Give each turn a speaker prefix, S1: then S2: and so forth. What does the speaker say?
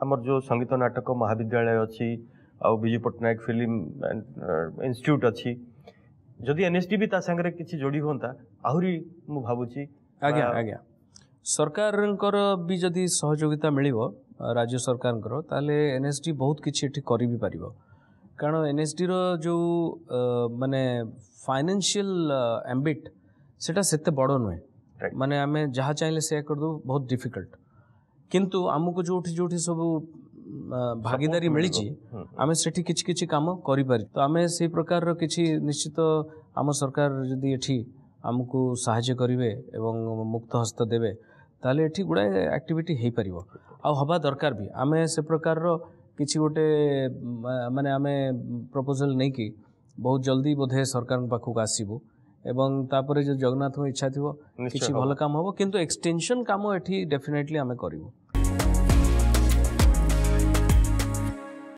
S1: आमर जो संगीत नाटक महाविद्यालय अच्छी आउ विजु पट्टनायक फिल्म इंस्टीट्यूट अच्छी जदि एनएसडी भी सागर किसी जोड़ी होता आहरी मु भावुची
S2: आज्ञा आज्ञा सरकार भी जदि सहयोगिता मिलिबो राज्य सरकार ताले एनएसडी बहुत किछि एठी करि भी पारिबो कारण एनएसडी रो जो माने फाइनेंशियल एम्बिट सेटा सेते बड़ो नुहे माने आमे जहाँ चाहिले से कर दो बहुत डिफिकल्ट किंतु आमको जोठी जोठी सब भागीदारी मिली आमे सेठी किछि किछि काम करि पारि तो आमे से प्रकार रो किछि निश्चित आम सरकार जदि एठी आमको सहाय्य करिवे एवं मुक्त हस्त देवे ताले एठी गुड़ाए एक्टिविटी हेई परिबो आ हवा दरकार भी आमे से प्रकार रो किछि गोटे माने आमे प्रपोजल नै कि बहुत जल्दी बोधे सरकार पाखक आसीबो एवं तापरे जो जगन्नाथ इच्छा थिबो किछि भल काम होबो किंतु एक्सटेंशन काम एठी डेफिनेटली आमे करिवो।